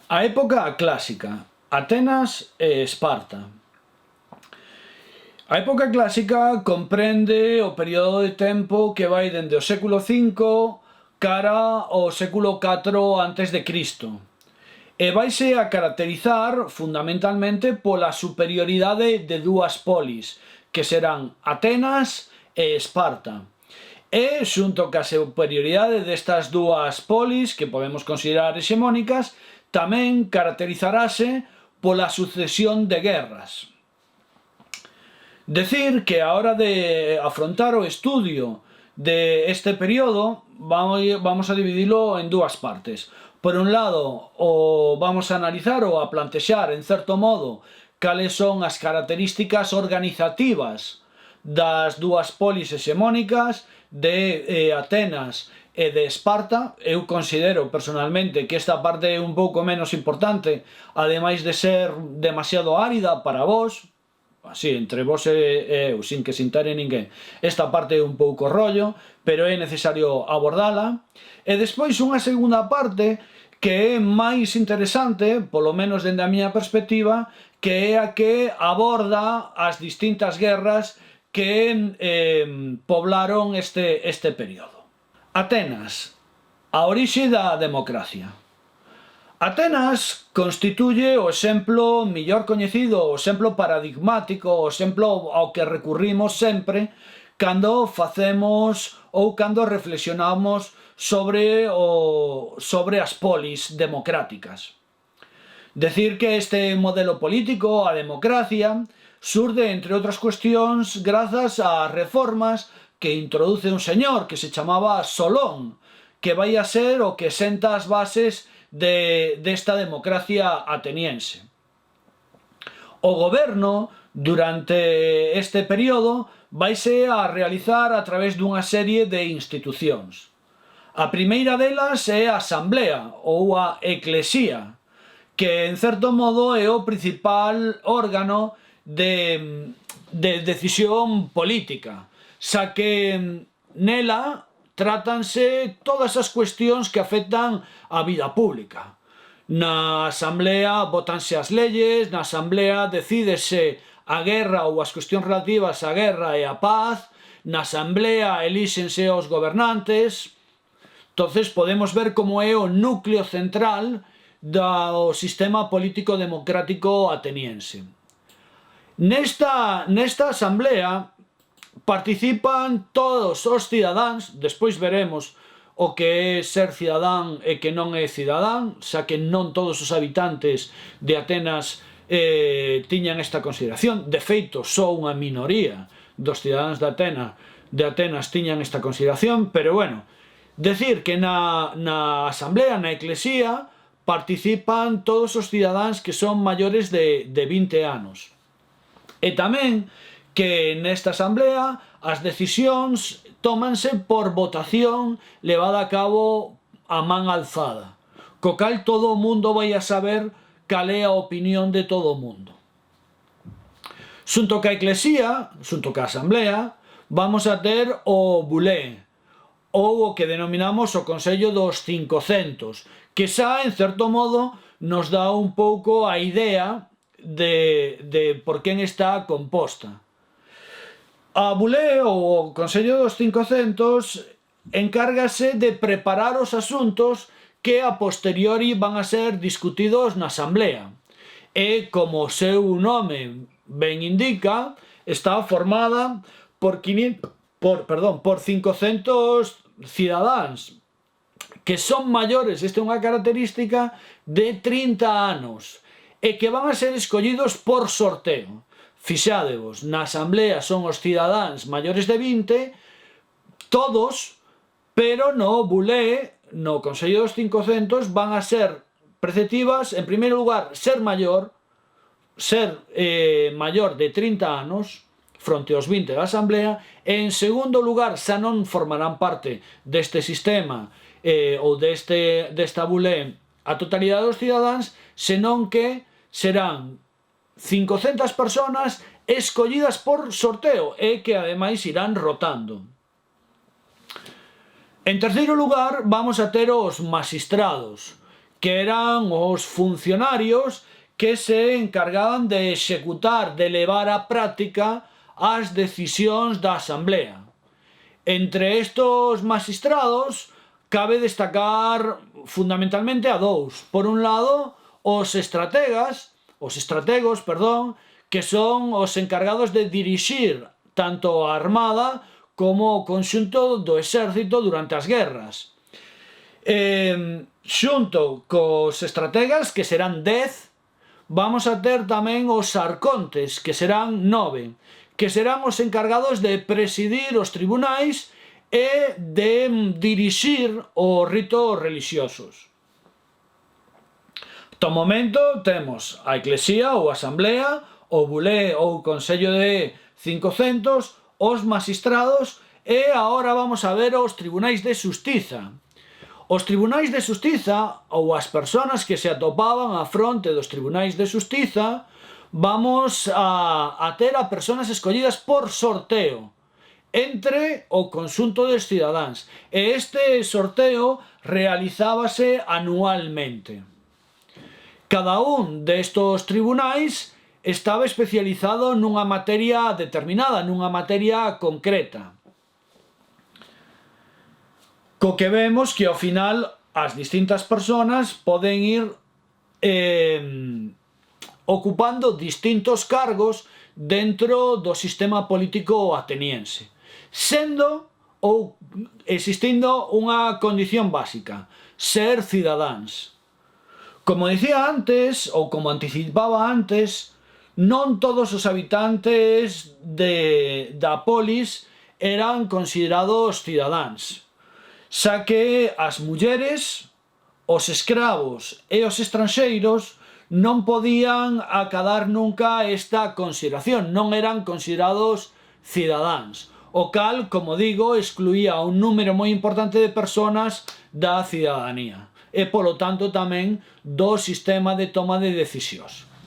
A época clásica, Atenas e Esparta. A época clásica comprende o período de tempo que vai dende o século V cara ao século IV antes de Cristo. E vaise a caracterizar fundamentalmente pola superioridade de dúas polis, que serán Atenas e Esparta. E, xunto ca superioridade destas dúas polis, que podemos considerar hexemónicas, tamén caracterizarase pola sucesión de guerras. Decir que a hora de afrontar o estudio de este período vamos a dividilo en dúas partes. Por un lado, vamos a analizar ou a plantexar, en certo modo, cales son as características organizativas das dúas polis hexemónicas de Atenas e de Esparta. Eu considero personalmente que esta parte é un pouco menos importante, ademais de ser demasiado árida para vós, así, entre vos e eu, sin que se intere ninguén. Esta parte é un pouco rollo, pero é necesario abordala. E despois unha segunda parte que é máis interesante, polo menos dende a miña perspectiva, que é a que aborda as distintas guerras que poblaron este período. Atenas, a orixe da democracia. Atenas constituye o exemplo millor coñecido, o exemplo paradigmático, o exemplo ao que recurrimos sempre cando facemos ou cando reflexionamos sobre as polis democráticas. Decir que este modelo político, a democracia, surde, entre outras cuestións, grazas ás reformas que introduce un señor que se chamaba Solón, que vai a ser o que senta as bases desta democracia ateniense. O goberno, durante este período, vaise a realizar a través dunha serie de institucións. A primeira delas é a asamblea ou a eclesía, que en certo modo é o principal órgano de decisión política, xa que nela trátanse todas as cuestións que afectan a vida pública. Na asamblea votanse as leyes, na asamblea decídese a guerra ou as cuestións relativas á guerra e á paz, na asamblea elíxense os gobernantes. Entonces podemos ver como é o núcleo central do sistema político democrático ateniense. Nesta asamblea participan todos os cidadáns. Despois veremos o que é ser cidadán e que non é cidadán, xa que non todos os habitantes de Atenas tiñan esta consideración. De feito, só unha minoría dos cidadáns de Atenas tiñan esta consideración, pero bueno, decir que na asamblea, na eclesía, participan todos os cidadáns que son maiores de 20 anos. E tamén que nesta asamblea as decisións tómanse por votación levada a cabo a man alzada, co cal todo o mundo vai a saber cal é a opinión de todo o mundo. Xunto ca eclesía, xunto ca asamblea, vamos a ter o bulé, ou o que denominamos o Consello dos 500, que xa, en certo modo, nos dá un pouco a idea de por quen está composta. A bulé, ou o Consello dos 500, encárgase de preparar os asuntos que a posteriori van a ser discutidos na asamblea. E, como o seu nome ben indica, está formada por 500 cidadáns que son maiores, esta é unha característica, de 30 anos e que van a ser escollidos por sorteo. Fixádevos, na asamblea son os cidadáns maiores de 20, todos, pero no bulé, no Consello dos 500, van a ser preceptivas, en primeiro lugar, ser maior de 30 anos, fronte aos 20 da asamblea, e en segundo lugar, xa non formarán parte deste sistema ou desta bulé a totalidade dos cidadáns, senón que serán 500 personas escollidas por sorteo e que ademais irán rotando. En terceiro lugar, vamos a ter os magistrados, que eran os funcionarios que se encargaban de executar, de levar á práctica as decisións da Asamblea. Entre estos magistrados cabe destacar fundamentalmente a dous. Por un lado, os estrategos, que son os encargados de dirixir tanto a armada como o conxunto do exército durante as guerras. Xunto cos estrategas, que serán 10, vamos a ter tamén os arcontes, que serán 9, que serán os encargados de presidir os tribunais e de dirixir os ritos relixiosos. Ata o momento temos a Eclesía ou Asamblea, o Bulé ou Consello de 500, os magistrados e agora vamos a ver os tribunais de xustiza. Os tribunais de xustiza, ou as persoas que se atopaban á fronte dos tribunais de xustiza, vamos a ter a persoas escollidas por sorteo entre o conxunto dos cidadáns, e este sorteo realizábase anualmente. Cada un destos tribunais estaba especializado nunha materia determinada, nunha materia concreta. Co que vemos que ao final as distintas persoas poden ir ocupando distintos cargos dentro do sistema político ateniense, sendo ou existindo unha condición básica: ser cidadáns. Como dicía antes, ou como anticipaba antes, non todos os habitantes da polis eran considerados cidadáns, xa que as mulleres, os escravos e os estranxeiros non podían acadar nunca esta consideración, non eran considerados cidadáns, o cal, como digo, excluía un número moi importante de persoas da cidadanía e, polo tanto, tamén do sistema de toma de decisións.